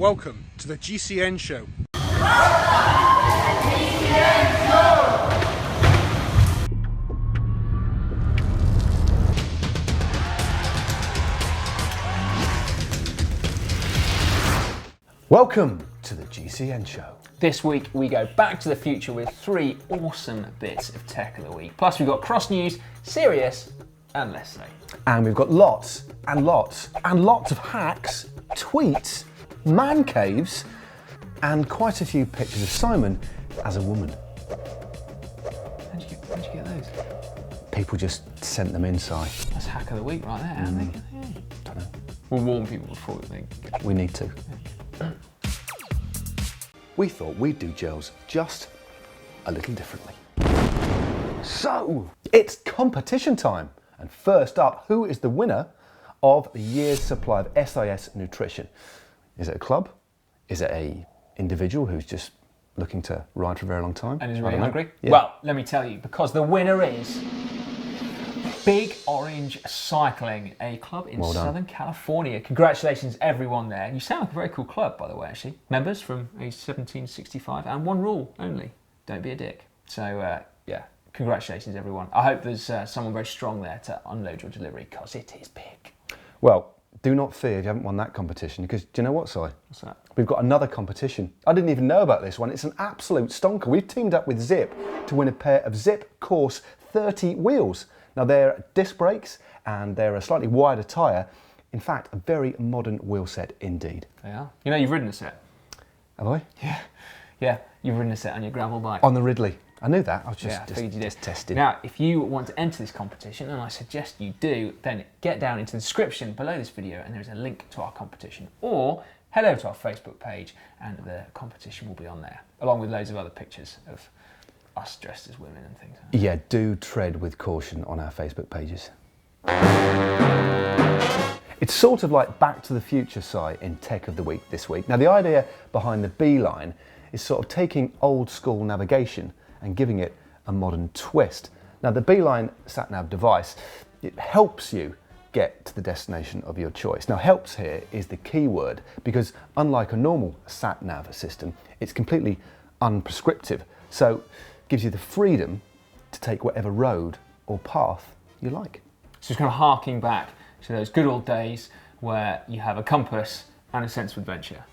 Welcome to the GCN Show. Welcome to the GCN Show. This week we go back to the future with 3 awesome bits of tech of the week. Plus we've got cross news, serious and less so. And we've got lots and lots and lots of hacks, tweets, man caves, and quite a few pictures of Simon as a woman. How'd you get those? People just sent them inside. That's hack of the week right there, aren't they? Yeah. Don't know. We'll warn people before they... We need to. We thought we'd do gels just a little differently. So, it's competition time. And first up, who is the winner of the year's supply of SIS nutrition? Is it a club? Is it a individual who's just looking to ride for a very long time? And is really hungry? Yeah. Well, let me tell you, because the winner is Big Orange Cycling, a club in Southern California. Congratulations everyone there. You sound like a very cool club, by the way, actually. Members from age 17 to 65, and one rule only, don't be a dick. So, yeah, congratulations everyone. I hope there's someone very strong there to unload your delivery, because it is big. Well, do not fear if you haven't won that competition, because do you know what, Si? What's that? We've got another competition. I didn't even know about this one. It's an absolute stonker. We've teamed up with Zip to win a pair of Zip Course 30 wheels. Now they're disc brakes and they're a slightly wider tyre. In fact, a very modern wheel set indeed. They are. You know, you've ridden a set. Have I? Yeah, you've ridden a set on your gravel bike. On the Ridley. I knew that. I was just testing. Now, if you want to enter this competition, and I suggest you do, then get down into the description below this video and there's a link to our competition. Or head over to our Facebook page and the competition will be on there, along with loads of other pictures of us dressed as women and things. Yeah, do tread with caution on our Facebook pages. It's sort of like Back to the Future site in Tech of the Week this week. Now the idea behind the Beeline is sort of taking old school navigation and giving it a modern twist. Now the Beeline sat-nav device, it helps you get to the destination of your choice. Now helps here is the key word, because unlike a normal sat-nav system, it's completely unprescriptive. So gives you the freedom to take whatever road or path you like. So it's kind of harking back to those good old days where you have a compass and a sense of adventure.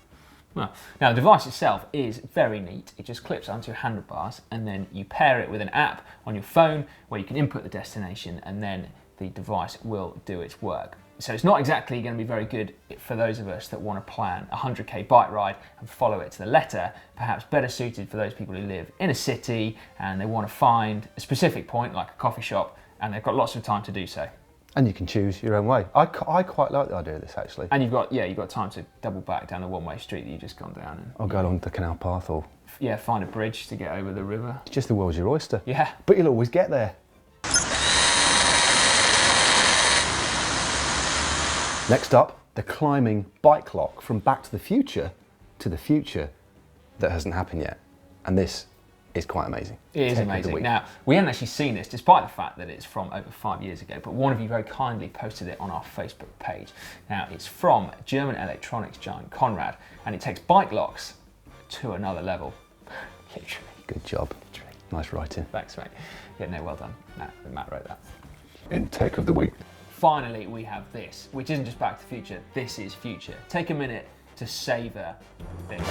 Well, now the device itself is very neat. It just clips onto your handlebars and then you pair it with an app on your phone where you can input the destination and then the device will do its work. So it's not exactly going to be very good for those of us that want to plan a 100k bike ride and follow it to the letter, perhaps better suited for those people who live in a city and they want to find a specific point like a coffee shop and they've got lots of time to do so. And you can choose your own way. I quite like the idea of this actually. And you've got time to double back down the one-way street that you've just gone down. And, or go along the canal path or... Yeah, find a bridge to get over the river. Just the world's your oyster. Yeah. But you'll always get there. Next up, the climbing bike lock from Back to the Future to the future that hasn't happened yet. And this is quite amazing. It is amazing. Now, we haven't actually seen this, despite the fact that it's from over 5 years ago, but one of you very kindly posted it on our Facebook page. Now, it's from German electronics giant Conrad, and it takes bike locks to another level. Literally. Good job. Literally. Nice writing. Thanks, mate. Yeah, no, well done. Matt wrote that. In Tech of the Week. Finally, we have this, which isn't just Back to the Future, this is future. Take a minute to savour this.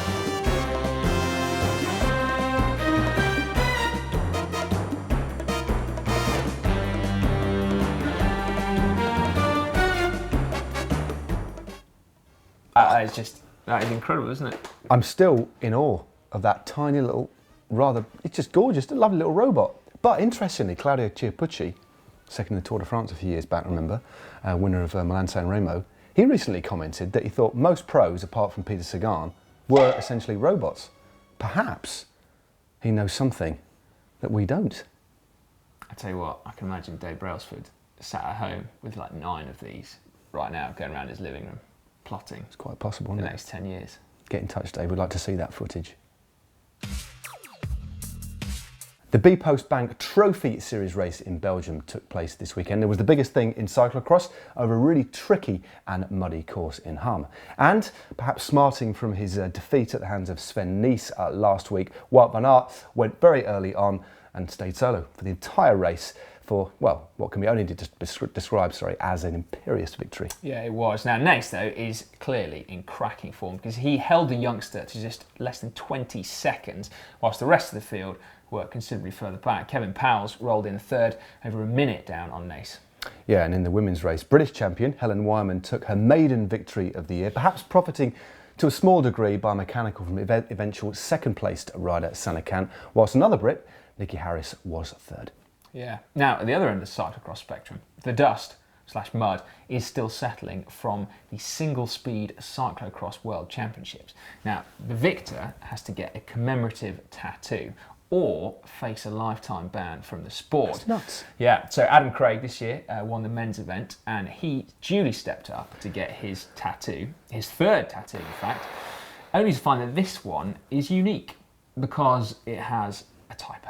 That is incredible, isn't it? I'm still in awe of that tiny little, it's just gorgeous, a lovely little robot. But interestingly, Claudio Chiappucci, second in the Tour de France a few years back, remember, winner of Milan-San Remo, he recently commented that he thought most pros, apart from Peter Sagan, were essentially robots. Perhaps he knows something that we don't. I tell you what, I can imagine Dave Brailsford sat at home with like 9 of these right now, going around his living room, plotting. It's quite possible, isn't the it? next 10 years. Get in touch, Dave. We'd like to see that footage. The B Post Bank Trophy Series race in Belgium took place this weekend. It was the biggest thing in cyclocross over a really tricky and muddy course in Ham. And perhaps smarting from his defeat at the hands of Sven Nys last week, Wout van Aert went very early on and stayed solo for the entire race for, well, what can be only described as an imperious victory. Yeah, it was. Now, Nys, though, is clearly in cracking form because he held the youngster to just less than 20 seconds, whilst the rest of the field were considerably further back. Kevin Powles rolled in third, over a minute down on Nys. Yeah, and in the women's race, British champion Helen Wyman took her maiden victory of the year, perhaps profiting to a small degree by mechanical from eventual second-placed rider Sanne Cant, whilst another Brit, Nikki Harris, was third. Yeah. Now, at the other end of the cyclocross spectrum, the dust/mud is still settling from the single-speed cyclocross world championships. Now, the victor has to get a commemorative tattoo or face a lifetime ban from the sport. That's nuts. Yeah, so Adam Craig this year won the men's event and he duly stepped up to get his tattoo, his third tattoo in fact, only to find that this one is unique because it has a typo.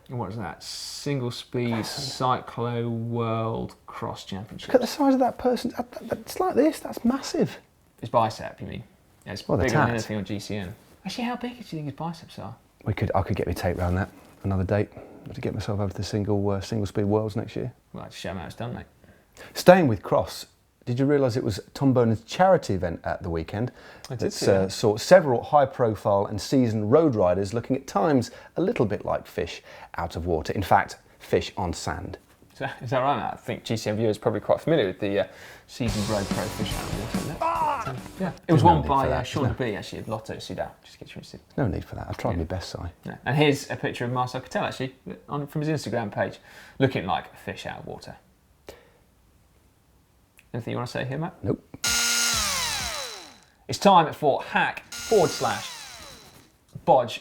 And what is that? Single speed cyclo world cross championship. Look at the size of that person. It's like this, that's massive. His bicep, you mean? Yeah, it's bigger than anything on GCN. Actually, how big do you think his biceps are? I could get me tape around that. Another date to get myself over to the single speed worlds next year. Well, just show him how it's done, mate. Staying with cross, did you realise it was Tom Bonan's charity event at the weekend? I did see that. Saw several high-profile and seasoned road riders looking at times a little bit like fish out of water. In fact, fish on sand. Is that right, Matt? I think GCN viewers are probably quite familiar with the seasoned road pro fish out of water. Yeah, it was won by Sean B actually of Lotto Soudal. Just get you interested. No need for that. I've tried my best, Si. Yeah. And here's a picture of Marcel Cattell actually from his Instagram page, looking like a fish out of water. Anything you want to say here, Matt? Nope. It's time for hack/bodge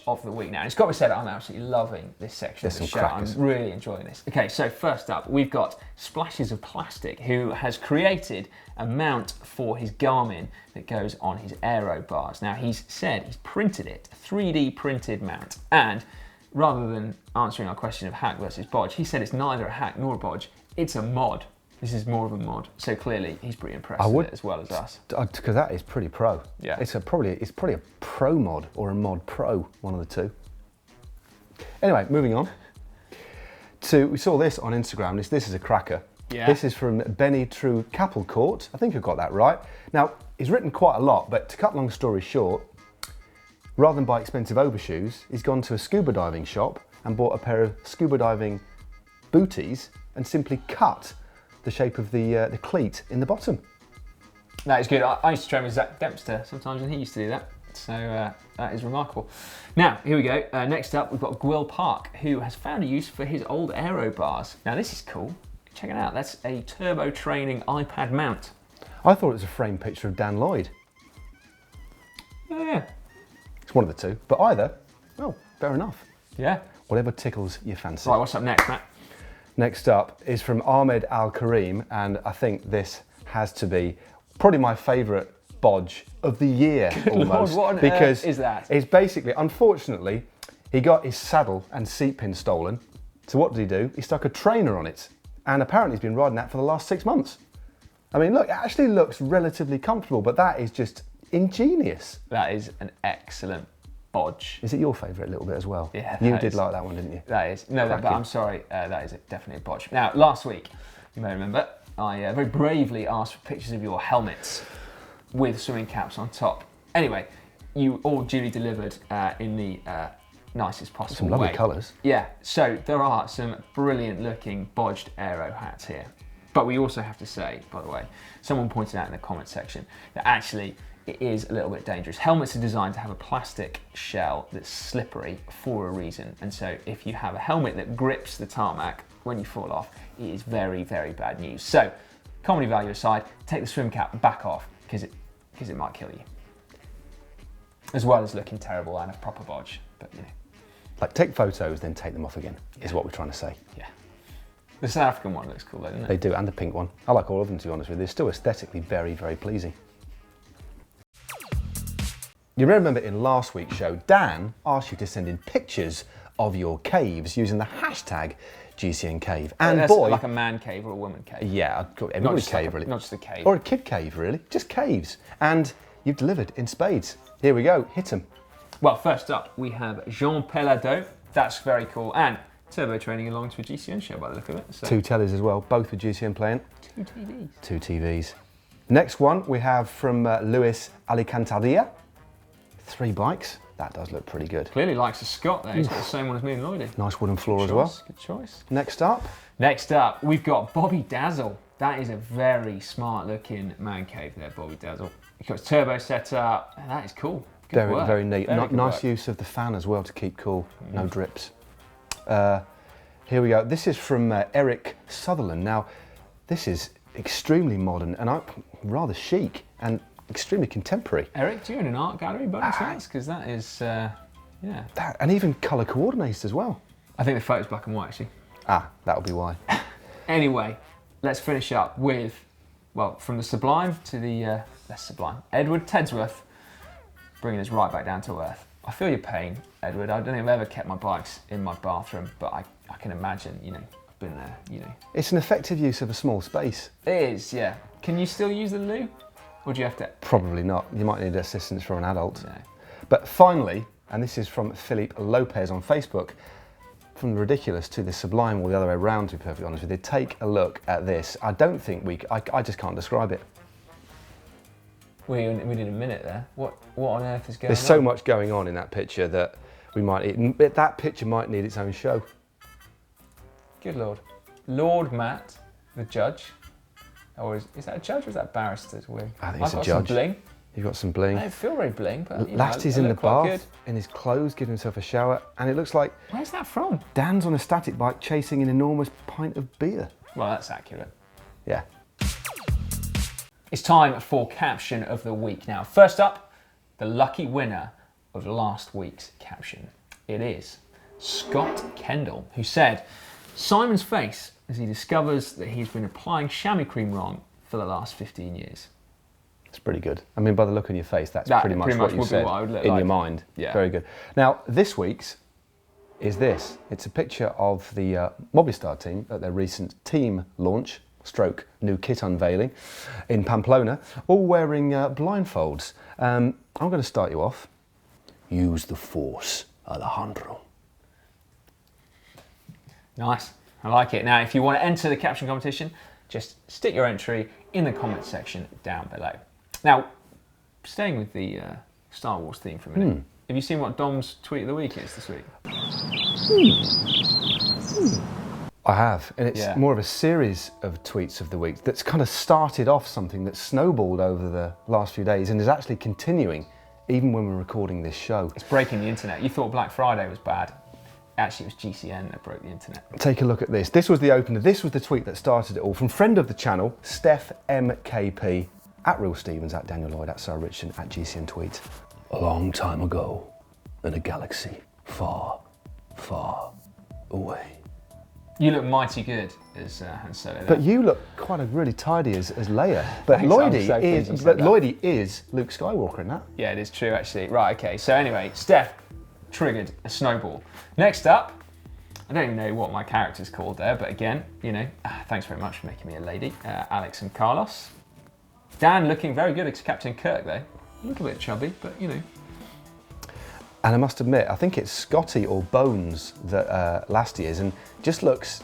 of the week now. And it's got to be said, I'm absolutely loving this section of the show. Crackers. I'm really enjoying this. Okay, so first up, we've got Splashes of Plastic, who has created a mount for his Garmin that goes on his aero bars. Now, he's said he's printed it, a 3D printed mount, and rather than answering our question of hack versus bodge, he said it's neither a hack nor a bodge, it's a mod. This is more of a mod, so clearly he's pretty impressed with it as well as us. Because that is pretty pro. Yeah, it's probably a pro mod or a mod pro, one of the two. Anyway, moving on. We saw this on Instagram. This is a cracker. Yeah. This is from Benny True Capelcourt. I think I got that right. Now he's written quite a lot, but to cut long story short, rather than buy expensive overshoes, he's gone to a scuba diving shop and bought a pair of scuba diving booties and simply cut the shape of the cleat in the bottom. That is good. I used to train with Zach Dempster sometimes and he used to do that. So that is remarkable. Now, here we go. Next up, we've got Gwyl Park, who has found a use for his old aero bars. Now, this is cool. Check it out. That's a turbo training iPad mount. I thought it was a framed picture of Dan Lloyd. Oh, yeah. It's one of the two, but either, well, fair enough. Yeah. Whatever tickles your fancy. Right, what's up next, Matt? Next up is from Ahmed Al Karim, and I think this has to be probably my favourite bodge of the year. Good almost. Lord, what on because earth is that? It's basically, unfortunately, he got his saddle and seat pin stolen. So what did he do? He stuck a trainer on it, and apparently he's been riding that for the last 6 months. I mean, look, it actually looks relatively comfortable, but that is just ingenious. That is an excellent bodge. Is it your favourite a little bit as well? Yeah. You did like that one, didn't you? That is. No, but I'm sorry, that is definitely a bodge. Now, last week, you may remember, I very bravely asked for pictures of your helmets with swimming caps on top. Anyway, you all duly delivered in the nicest possible Some lovely way. colours. Yeah, so there are some brilliant looking bodged aero hats here. But we also have to say, by the way, someone pointed out in the comment section that actually it is a little bit dangerous. Helmets are designed to have a plastic shell that's slippery for a reason. And so if you have a helmet that grips the tarmac when you fall off, it is very, very bad news. So comedy value aside, take the swim cap back off because it might kill you. As well as looking terrible and a proper bodge, but you know. Like take photos, then take them off again, is what we're trying to say. Yeah. The South African one looks cool though, doesn't it? They do, and the pink one. I like all of them, to be honest with you. They're still aesthetically very, very pleasing. You remember in last week's show, Dan asked you to send in pictures of your caves using the hashtag GCN Cave. And that's boy, like a man cave or a woman cave. yeah, I'd call it everybody's cave, really. Not just a cave. Or a kid cave, really. Just caves. And you've delivered in spades. Here we go, hit 'em. Well, first up, we have Jean Pelado. That's very cool. And Turbo training along to a GCN show by the look of it. So. 2 tellies as well, both with GCN playing. 2 TVs. 2 TVs. Next one we have from Luis Alicantadia. 3 bikes. That does look pretty good. Clearly likes a Scott there. He's got the same one as me and Lloydie. Nice wooden floor as well. Good choice. Next up. Next up, we've got Bobby Dazzle. That is a very smart looking man cave there, Bobby Dazzle. He's got his turbo set up, and that is cool. Good Very, work. very neat. Very good Nice work. use of the fan as well to keep cool. No drips. Here we go. This is from Eric Sutherland. Now, this is extremely modern and rather chic and extremely contemporary. Eric, do you own an art gallery by any chance? Because that is, yeah. And even colour coordinated as well. I think the photo's black and white, actually. That'll be why. Anyway, let's finish up with, well, from the sublime to the less sublime. Edward Tedsworth, bringing us right back down to earth. I feel your pain, Edward. I don't think I've ever kept my bikes in my bathroom, but I can imagine, you know, I've been there, you know. It's an effective use of a small space. It is, yeah. Can you still use the loo? Or do you have to? Probably not. You might need assistance from an adult. No. But finally, and this is from Philippe Lopez on Facebook, from the ridiculous to the sublime, or the other way around, to be perfectly honest with you, take a look at this. I don't think I just can't describe it. We did a minute there. What on earth is going on? There's so much going on in that picture that that picture might need its own show. Good Lord. Lord Matt, the judge. Or is that a judge or is that barrister's wig? I think it's a got judge. Some bling. You've got some bling. I don't feel very bling, but Last he's in the bath, in his clothes, giving himself a shower, and it looks like Where's that from? Dan's on a static bike chasing an enormous pint of beer. Well, that's accurate. Yeah. It's time for caption of the week. Now, first up, the lucky winner of last week's caption. It is Scott Kendall, who said, Simon's face as he discovers that he's been applying chamois cream wrong for the last 15 years. It's pretty good. I mean, by the look on your face, that's pretty much what you said in your mind. Yeah. Very good. Now, this week's is this. It's a picture of the Movistar team at their recent team launch, stroke new kit unveiling in Pamplona, all wearing blindfolds. I'm going to start you off. Use the force, Alejandro. Nice. I like it. Now, if you want to enter the caption competition, just stick your entry in the comments section down below. Now, staying with the Star Wars theme for a minute, have you seen what Dom's tweet of the week is this week? I have, and it's more of a series of tweets of the week that's kind of started off something that snowballed over the last few days and is actually continuing even when we're recording this show. It's breaking the internet. You thought Black Friday was bad. Actually, it was GCN that broke the internet. Take a look at this. This was the opener. This was the tweet that started it all. From friend of the channel, Steph MKP, at Real Stevens, at Daniel Lloyd, at Sarah Richardson, at GCN Tweets. A long time ago, in a galaxy far, far away. You look mighty good as Han Solo there. But you look quite really tidy as Leia. But Thanks, Lloydie is Luke Skywalker in that. Yeah, it is true actually. Right, okay. So anyway, Steph triggered a snowball. Next up, I don't even know what my character's called there, but again, you know, thanks very much for making me a lady. Alex and Carlos. Dan looking very good as Captain Kirk though. A little bit chubby, but you know. And I must admit, I think it's Scotty or Bones that last year's, and just looks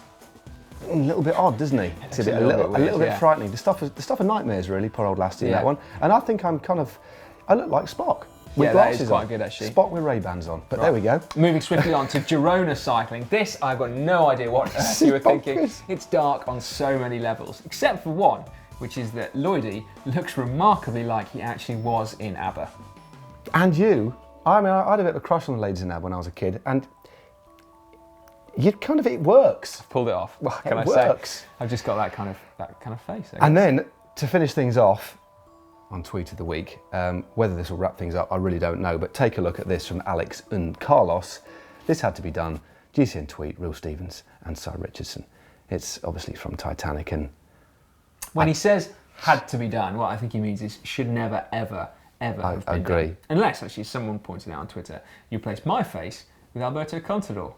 a little bit odd, doesn't he? It's a little bit frightening. The stuff of nightmares, really. Poor old Lasty in that one. And I think I look like Spock with glasses on. That is quite good actually. Spock with Ray-Bans on. But there we go. Moving swiftly on to Girona cycling. This I've got no idea what you were thinking. It's dark on so many levels, except for one, which is that Lloydie looks remarkably like he actually was in ABBA. And you. I mean, I had a bit of a crush on the ladies in ABBA when I was a kid, and it works. I've pulled it off. What can I say? I've just got that kind of face. And then to finish things off on Tweet of the Week, whether this will wrap things up, I really don't know. But take a look at this from Alex and Carlos. This had to be done. GCN Tweet, Real Stevens, and Sarah Richardson. It's obviously from Titanic, and when he says had to be done, what I think he means is should never ever have been agree. done. Unless, actually, someone pointed out on Twitter, you placed my face with Alberto Contador.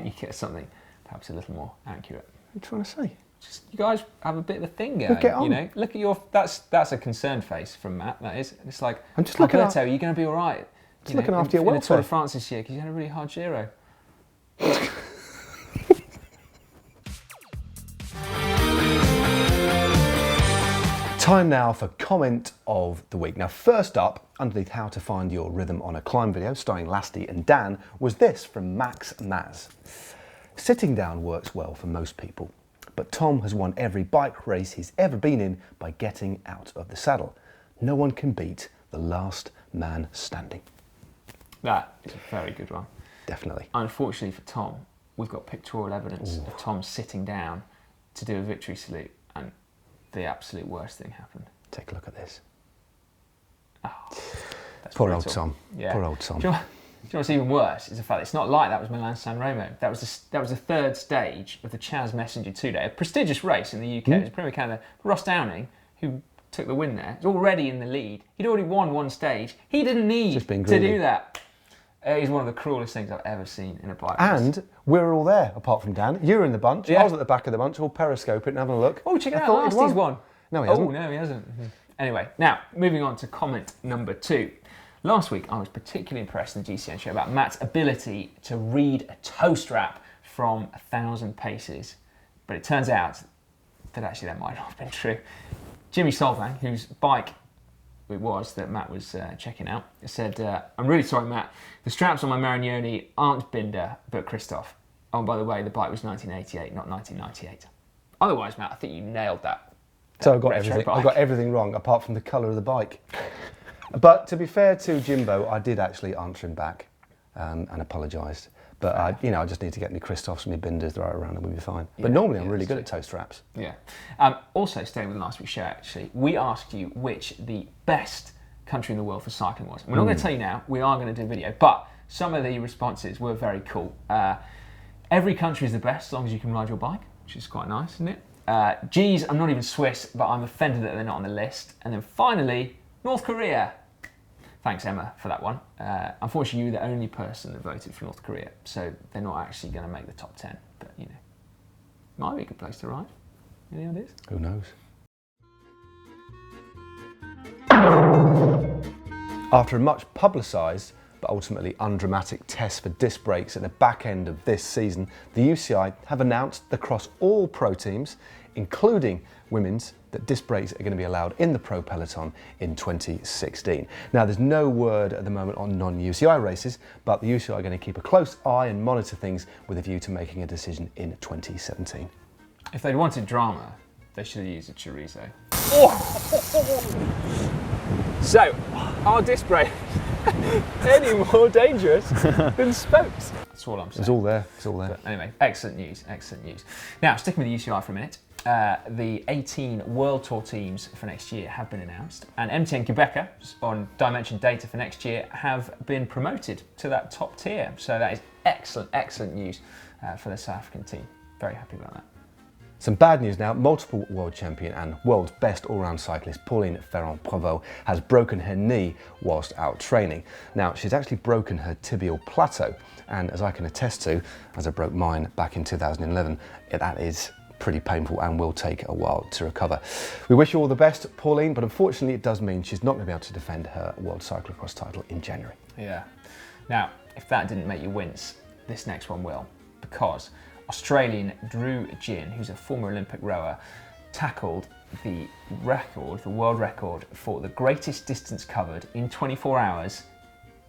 You get something perhaps a little more accurate. What are you trying to say? Just, you guys have a bit of a thing going. Get on. You know, look at your. That's a concerned face from Matt. That is. It's like, I'm just looking Alberto, are you going to be all right? Just looking after your in the Tour welfare. de France this year because you had a really hard Giro. Time now for comment of the week. Now, first up, underneath how to find your rhythm on a climb video, starring Lasty and Dan, was this from Max Maz. Sitting down works well for most people, but Tom has won every bike race he's ever been in by getting out of the saddle. No one can beat the last man standing. That is a very good one. Definitely. Unfortunately for Tom, we've got pictorial evidence of Tom sitting down to do a victory salute, and the absolute worst thing happened. Take a look at this. Oh, that's Poor brutal. old Tom. Yeah. Poor old Tom. Do you know what's even worse is the fact it's not like that was Milan San Remo. That was the third stage of the Chaz Messenger 2-day, a prestigious race in the UK. It was Premier Canada. Ross Downing, who took the win there, is already in the lead. He'd already won one stage. He didn't need to do that. It is one of the cruelest things I've ever seen in a bike race. And we're all there, apart from Dan. You were in the bunch. Yeah. I was at the back of the bunch, all periscoping and having a look. Oh, check it I out, thought he'd Lasty's won. No, he hasn't. Oh, no, he hasn't. Anyway, now, moving on to comment number 2. Last week, I was particularly impressed in the GCN show about Matt's ability to read a toe strap from 1,000 paces. But it turns out that actually that might not have been true. Jimmy Solvang, whose bike it was that Matt was checking out, said, I'm really sorry, Matt. The straps on my Marignoni aren't Binder, but Christoph. Oh, and by the way, the bike was 1988, not 1998. Otherwise, Matt, I think you nailed that. So I got everything wrong, apart from the colour of the bike. But to be fair to Jimbo, I did actually answer him back and apologised. But I just need to get my Christophs and my Binders right around and we'll be fine. But normally I'm really good at toe straps. Yeah. Also, staying with last week's show, actually, we asked you which the best country in the world for cycling was. We're not going to tell you now. We are going to do a video, but some of the responses were very cool. Every country is the best as long as you can ride your bike, which is quite nice, isn't it? Geez, I'm not even Swiss, but I'm offended that they're not on the list. And then finally, North Korea. Thanks, Emma, for that one. Unfortunately, you were the only person that voted for North Korea, so they're not actually going to make the top 10. But, might be a good place to ride. Any ideas? Who knows? After a much publicised but ultimately undramatic test for disc brakes at the back end of this season, the UCI have announced that across all pro teams, including women's, that disc brakes are going to be allowed in the pro peloton in 2016. Now, there's no word at the moment on non-UCI races, but the UCI are going to keep a close eye and monitor things with a view to making a decision in 2017. If they'd wanted drama, they should have used a chorizo. So, are disc brakes any more dangerous than spokes? That's all I'm saying. It's all there. It's all there. But anyway, excellent news. Excellent news. Now, sticking with the UCI for a minute, the 18 World Tour teams for next year have been announced, and MT and Quebecer, on Dimension data for next year, have been promoted to that top tier. So that is excellent, excellent news for the South African team. Very happy about that. Some bad news now. Multiple world champion and world's best all-round cyclist Pauline Ferrand-Prévot has broken her knee whilst out training. Now, she's actually broken her tibial plateau, and as I can attest to, as I broke mine back in 2011, that is pretty painful and will take a while to recover. We wish you all the best, Pauline, but unfortunately it does mean she's not going to be able to defend her World Cyclocross title in January. Yeah. Now, if that didn't make you wince, this next one will, because Australian Drew Ginn, who's a former Olympic rower, tackled the record, the world record for the greatest distance covered in 24 hours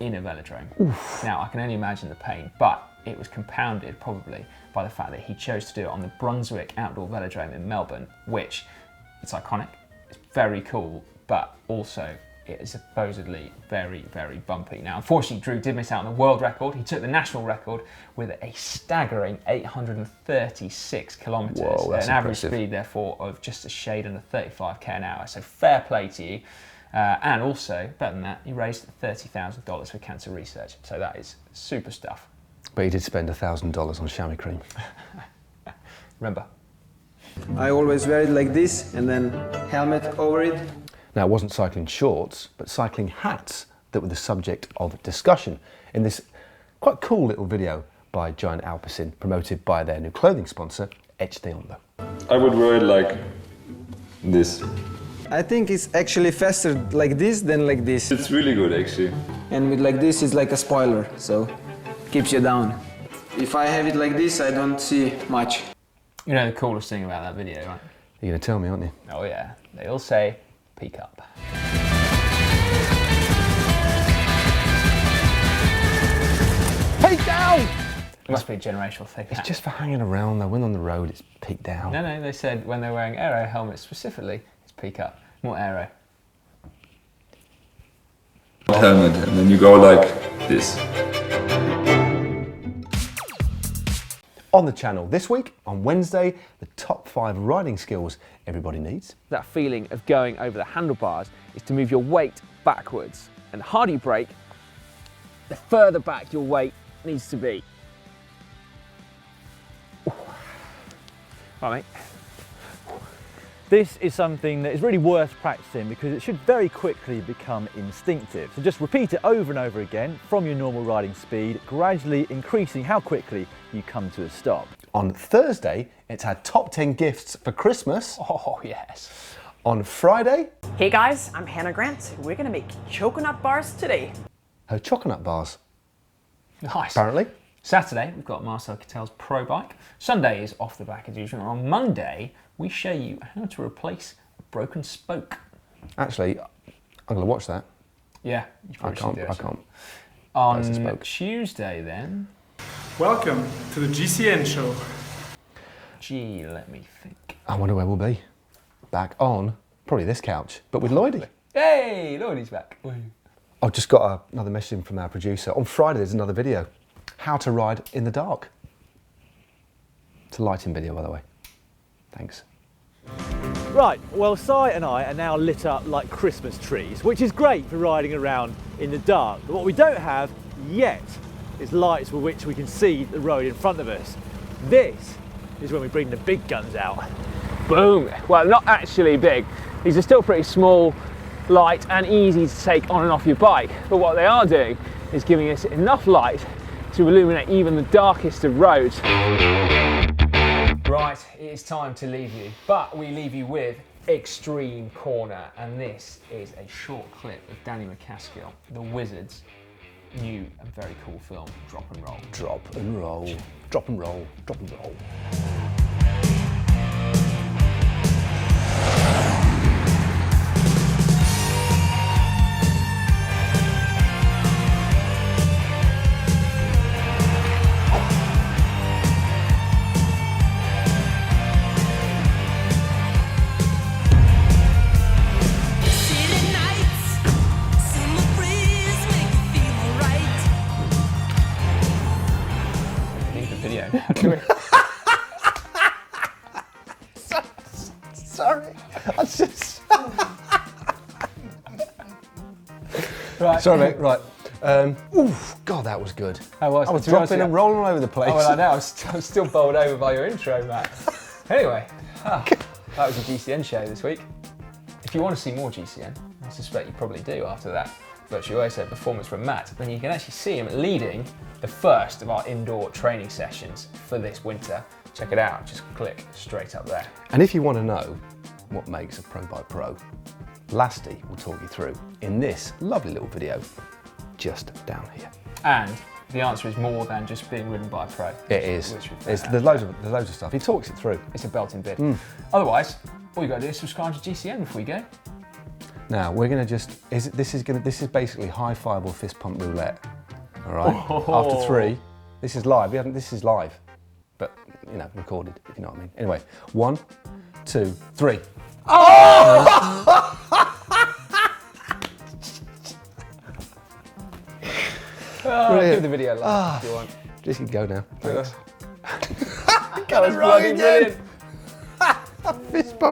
in a velodrome. Oof. Now, I can only imagine the pain, but it was compounded probably by the fact that he chose to do it on the Brunswick Outdoor Velodrome in Melbourne, which it's iconic, it's very cool, but also it is supposedly very, very bumpy. Now, unfortunately, Drew did miss out on the world record. He took the national record with a staggering 836 kilometres, Whoa, that's an average impressive. speed, therefore, of just a shade under 35k an hour. So fair play to you. And also, better than that, he raised $30,000 for cancer research. So that is super stuff. But he did spend $1,000 on chamois cream. Remember. I always wear it like this and then helmet over it. Now, it wasn't cycling shorts, but cycling hats that were the subject of discussion in this Quite cool little video by Giant Alpe promoted by their new clothing sponsor, Edge de Onda. I would ride like this. I think it's actually faster like this than like this. It's really good actually. And with like this, it's like a spoiler, so keeps you down. If I have it like this, I don't see much. You know the coolest thing about that video, right? You're going to tell me, aren't you? Oh yeah, they all say peak up. Peak down! It must be a generational thing. It's just for hanging around though. When on the road, it's peak down. No, they said when they're wearing aero helmets specifically, it's peak up. More aero. Helmet, and then you go like this. On the channel this week, on Wednesday, the top 5 riding skills everybody needs. That feeling of going over the handlebars is to move your weight backwards. And the harder you brake, the further back your weight needs to be. Right, mate. This is something that is really worth practicing because it should very quickly become instinctive. So just repeat it over and over again from your normal riding speed, gradually increasing how quickly you come to a stop. On Thursday, it's had top 10 gifts for Christmas. Oh, yes. On Friday, Hey guys, I'm Hannah Grant. We're gonna make coconut bars today. her chocolate bars, Nice. apparently. Saturday, we've got Marcel Kittel's Pro Bike. Sunday is off the back as usual. And on Monday, we show you how to replace a broken spoke. Actually, I'm going to watch that. Yeah, you I probably should do can't. it. I can't. On Replace a spoke. Tuesday then, Welcome to the GCN Show. gee, let me think. I wonder where we'll be. Back on probably this couch, but with Lloydie. Hey, Lloydie's back. I've just got another message in from our producer. On Friday, there's another video. How to ride in the dark. It's a lighting video, by the way. Thanks. Right, well, Cy and I are now lit up like Christmas trees, which is great for riding around in the dark. But what we don't have yet is lights with which we can see the road in front of us. This is when we bring the big guns out. Boom. Well, not actually big. These are still pretty small, light and easy to take on and off your bike. But what they are doing is giving us enough light to illuminate even the darkest of roads. Right, it is time to leave you, but we leave you with Extreme Corner, and this is a short clip of Danny McCaskill, the Wizard's new and very cool film, Drop and Roll. Drop and roll. Drop and roll. Drop and roll. Sorry. I just... Right. Sorry, mate. Right. Oof, God, that was good. I was dropping and rolling all over the place. Oh, well, I know. I was still bowled over by your intro, Matt. Anyway, that was a GCN show this week. If you want to see more GCN, I suspect you probably do after that virtuoso performance from Matt, then you can actually see him leading the first of our indoor training sessions for this winter. Check it out. Just click straight up there. And if you want to know what makes a Pro by Pro, Lasty will talk you through in this lovely little video just down here. And the answer is more than just being ridden by a pro. It is. There's loads of stuff. He talks it through. It's a belting bid. Otherwise, all you got to do is subscribe to GCN before you go. Now we're going to just. This is basically high five or fist pump roulette. All right. After 3, this is live. This is live, but you know, recorded. If you know what I mean. Anyway, 1, 2, 3. Give the video a like if you want. Just go now. Thanks. That was bloody brilliant. Fist bump.